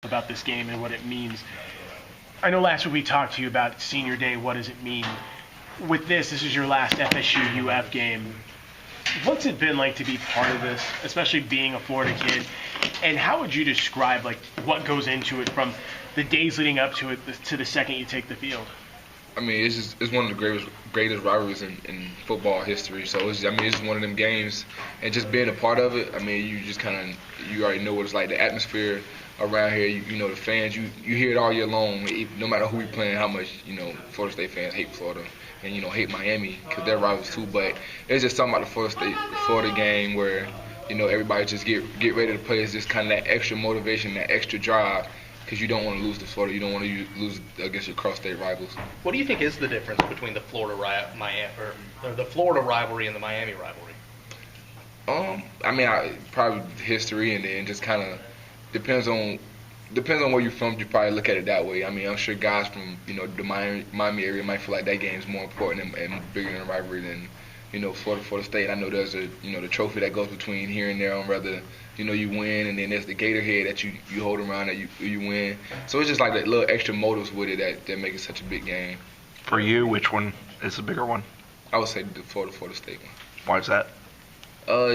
about this game and what it means. I know last week we talked to you about senior day. What does it mean? With this is your last FSU UF game. What's it been like to be part of this, especially being a Florida kid? And how would you describe like what goes into it from the days leading up to it to the second you take the field? I mean, it's one of the greatest rivalries in football history. So it's one of them games, and just being a part of it. I mean, you already know what it's like. The atmosphere around here, you know, the fans, you hear it all year long. No matter who we playing, how much Florida State fans hate Florida and hate Miami because they're rivals too. But it's just something about the Florida game where everybody just get ready to play. It's just kind of that extra motivation, that extra drive. Because you don't want to lose to Florida, you don't want to lose against your cross-state rivals. What do you think is the difference between the Florida rivalry and the Miami rivalry? Probably history, and then just kind of depends on where you're from. You probably look at it that way. I mean, I'm sure guys from the Miami area might feel like that game's more important and bigger than a rivalry than Florida State. I know there's the trophy that goes between here and there on whether you win, and then there's the gator head that you hold around that you win. So it's just like that little extra motives with it that make it such a big game. For you, which one is the bigger one? I would say the Florida State one. Why is that?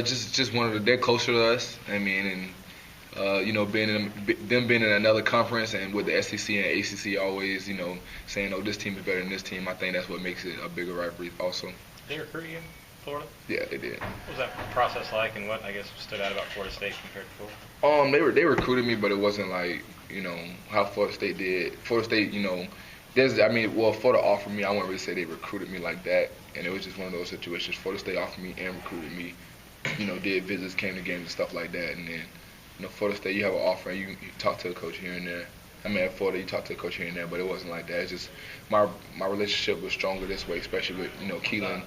Just one of they're closer to us. I mean, and them being in another conference, and with the SEC and ACC always saying, oh, this team is better than this team. I think that's what makes it a bigger rivalry also. They recruit you, Florida? Yeah, they did. What was that process like, and what, I guess, stood out about Florida State compared to Florida? They recruited me, but it wasn't like, how Florida State did. Florida State, Florida offered me. I wouldn't really say they recruited me like that, and it was just one of those situations. Florida State offered me and recruited me, did visits, came to games and stuff like that, and then, Florida State, you have an offer, and you talk to the coach here and there. At Florida, you talk to the coach here and there, but it wasn't like that. It's just my relationship was stronger this way, especially with Keelan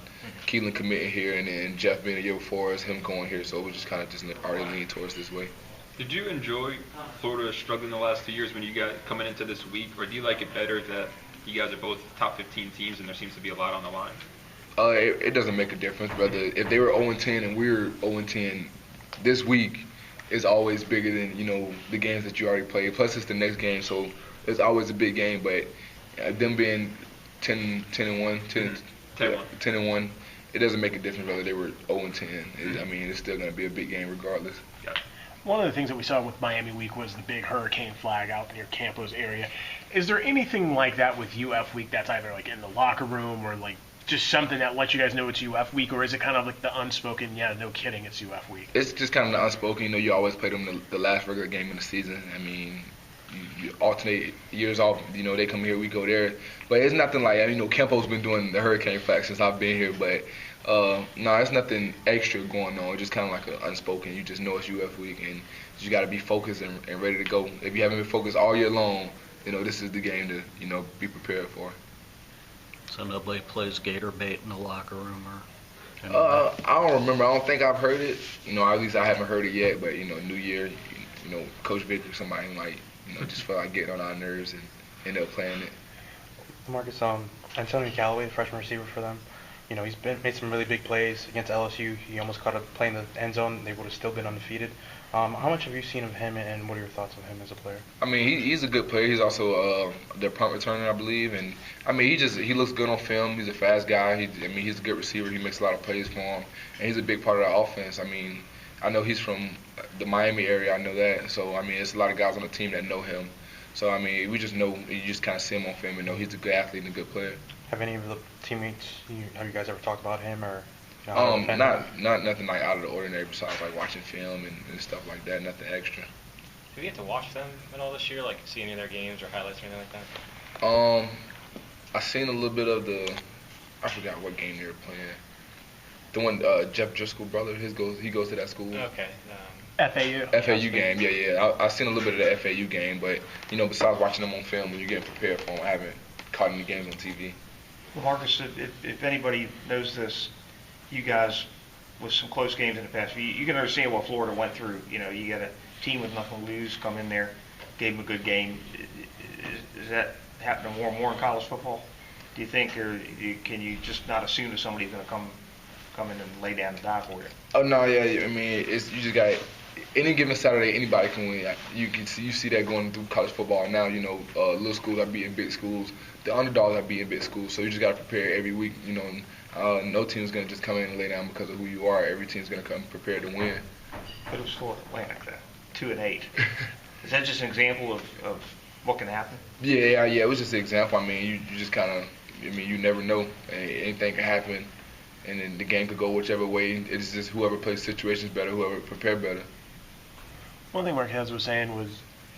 committing here, and then Jeff being a year before us, him going here. So it was just kind of just already leaning towards this way. Did you enjoy Florida struggling the last 2 years when you got coming into this week, or do you like it better that you guys are both top 15 teams and there seems to be a lot on the line? It doesn't make a difference, brother. If they were 0-10 and we were 0-10 this week, is always bigger than the games that you already played. Plus, it's the next game, so it's always a big game. But them being 10-1, it doesn't make a difference whether they were 0-10. It's still going to be a big game regardless. One of the things that we saw with Miami week was the big hurricane flag out near Campos area. Is there anything like that with UF week that's either like in the locker room or like just something that lets you guys know it's UF week, or is it kind of like the unspoken, yeah, no kidding, it's UF week? It's just kind of the unspoken. You always play them the last regular game of the season. You alternate years off. They come here, we go there. But it's nothing like, Campo's been doing the hurricane flag since I've been here. But, it's nothing extra going on. It's just kind of like an unspoken. You just know it's UF week, and you got to be focused and ready to go. If you haven't been focused all year long, this is the game to, be prepared for. So nobody plays gator bait in the locker room, or? I don't remember. I don't think I've heard it. At least I haven't heard it yet. But New Year, Coach Vic or somebody might, just feel like getting on our nerves and end up playing it. Marcus, Antonio Callaway, the freshman receiver for them, he's made some really big plays against LSU. He almost caught a play in the end zone. They would have still been undefeated. How much have you seen of him, and what are your thoughts on him as a player? He's a good player. He's also their punt returner, I believe, and he looks good on film. He's a fast guy. He's a good receiver. He makes a lot of plays for him, and he's a big part of the offense. I know he's from the Miami area. I know that. So there's a lot of guys on the team that know him. So we just know, you just kind of see him on film and know he's a good athlete and a good player. Have any of the teammates, have you guys ever talked about him, or? Not nothing like out of the ordinary besides like watching film and stuff like that. Nothing extra. Have you get to watch them at all this year, like see any of their games or highlights or anything like that? I seen a little bit of I forgot what game they were playing. The one Jeff Driscoll brother, he goes to that school. Okay. FAU game, yeah. I seen a little bit of the FAU game, but besides watching them on film when you're getting prepared for them, I haven't caught any games on TV. Well, Marcus, if anybody knows this, you guys, with some close games in the past, you can understand what Florida went through. You got a team with nothing to lose, come in there, gave them a good game. Is that happening more and more in college football, do you think, or can you just not assume that somebody's going to come in and lay down and die for you? Oh no, yeah. You just got any given Saturday, anybody can win. You see that going through college football now. Little schools are beating big schools. The underdogs are beating big schools. So you just got to prepare every week. No team is going to just come in and lay down because of who you are. Every team's going to come prepared to win. But it was Florida Atlantic, that 2-8. Is that just an example of what can happen? Yeah. It was just an example. I mean, you just kind of. I mean, you never know. Anything can happen, and then the game could go whichever way. It's just whoever plays situations better, whoever prepared better. One thing Marquez was saying was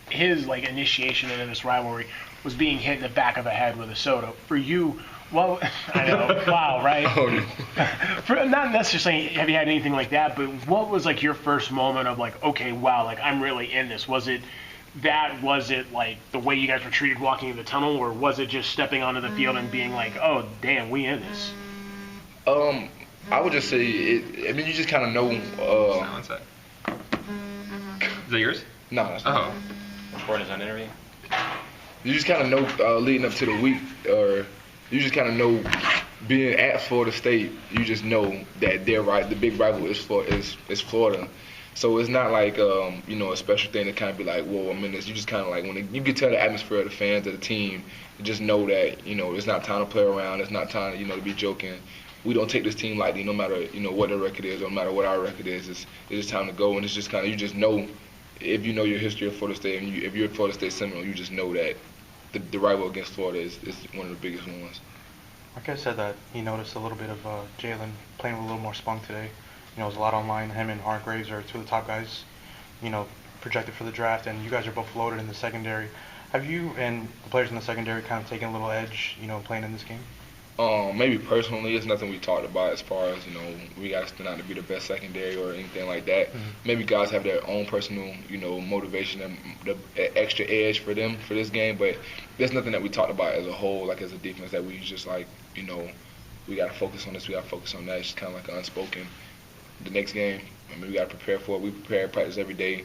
his initiation into this rivalry was being hit in the back of the head with a soda. For you, well, I know, wow, right? Oh, no. Not necessarily have you had anything like that, but what was your first moment of okay, wow, I'm really in this? Was it the way you guys were treated walking in the tunnel, or was it just stepping onto the field and being oh, damn, we in this? I would just say, you just kind of know. Silence that. Is that yours? No, that's not. Recording his own interview. You just kind of know leading up to the week, or you just kind of know being at Florida State. You just know that the big rival is Florida. So it's not a special thing to kind of be whoa, I'm in this. You just kind of when you can tell the atmosphere of the fans of the team, you just know that it's not time to play around. It's not time to be joking. We don't take this team lightly, no matter what the record is, or no matter what our record is. It's just time to go, and it's just kind of you just know. If you know your history of Florida State, and if you're a Florida State Seminole, you just know that the rival against Florida is one of the biggest ones. Marquez said that he noticed a little bit of Jalen playing with a little more spunk today. It was a lot online. Him and Hargraves are two of the top guys, projected for the draft, and you guys are both loaded in the secondary. Have you and the players in the secondary kind of taken a little edge, playing in this game? Maybe personally, it's nothing we talked about as far as, we got to stand out to be the best secondary or anything like that. Mm-hmm. Maybe guys have their own personal, motivation and the extra edge for them for this game, but there's nothing that we talked about as a whole, as a defense, that we just we got to focus on this, we got to focus on that. It's just kind of unspoken. The next game, we got to prepare for it. We prepare, practice every day.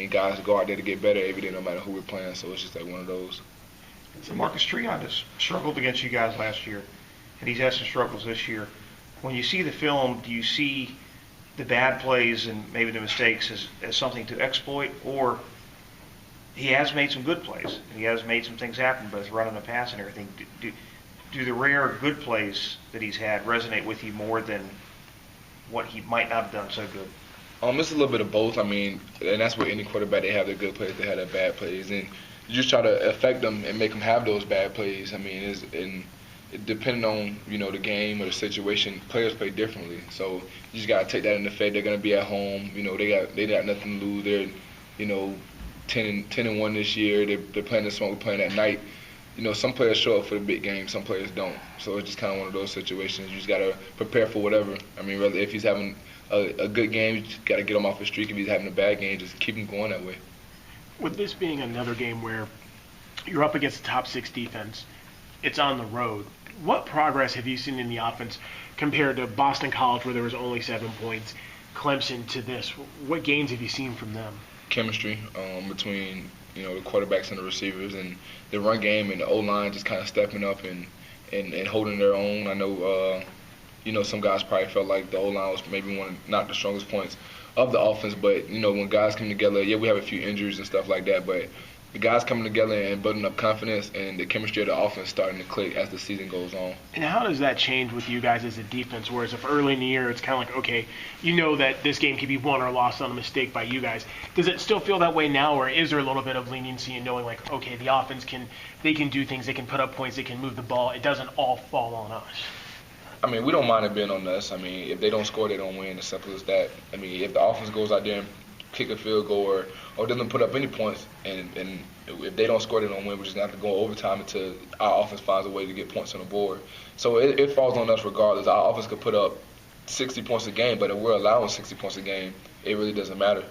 Guys go out there to get better every day no matter who we're playing, so it's just one of those. So Marcus Treon just struggled against you guys last year, and he's had some struggles this year. When you see the film, do you see the bad plays and maybe the mistakes as something to exploit, or he has made some good plays, and he has made some things happen, but it's running the pass and everything. Do the rare good plays that he's had resonate with you more than what he might not have done so good? It's a little bit of both. And that's what any quarterback, they have their good plays, they have their bad plays, and you just try to affect them and make them have those bad plays. Depending on the game or the situation, players play differently. So you just gotta take that into effect. They're gonna be at home. They got nothing to lose. They're 10-1 this year. They're playing this one. We're playing at night. Some players show up for the big game. Some players don't. So it's just kind of one of those situations. You just gotta prepare for whatever. Whether if he's having a good game, you just gotta get him off the streak. If he's having a bad game, just keep him going that way. With this being another game where you're up against the top 6 defense, it's on the road. What progress have you seen in the offense compared to Boston College, where there was only 7 points, Clemson, to this? What gains have you seen from them? Chemistry between the quarterbacks and the receivers, and the run game and the O-line just kind of stepping up and holding their own. I know some guys probably felt like the O-line was maybe not the strongest points of the offense, but when guys come together, we have a few injuries and stuff like that, but the guys coming together and building up confidence, and the chemistry of the offense starting to click as the season goes on. And how does that change with you guys as a defense? Whereas if early in the year it's kind of okay, that this game could be won or lost on a mistake by you guys. Does it still feel that way now, or is there a little bit of leniency in knowing okay, the offense can do things, they can put up points, they can move the ball, it doesn't all fall on us? We don't mind it being on us. If they don't score, they don't win. As simple as that. If the offense goes out there and kick a field goal or doesn't put up any points, and if they don't score, they don't win. We're just going to have to go overtime until our offense finds a way to get points on the board. So it falls on us regardless. Our offense could put up 60 points a game, but if we're allowing 60 points a game, it really doesn't matter.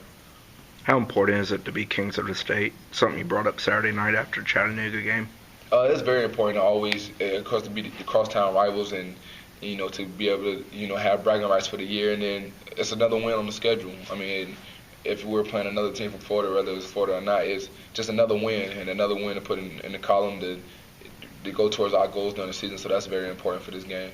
How important is it to be kings of the state? Something you brought up Saturday night after Chattanooga game. It's very important to always, of course, to be the crosstown rivals and to be able to have bragging rights for the year, and then it's another win on the schedule. If we're playing another team from Florida, whether it's Florida or not, it's just another win and another win to put in the column to go towards our goals during the season. So that's very important for this game.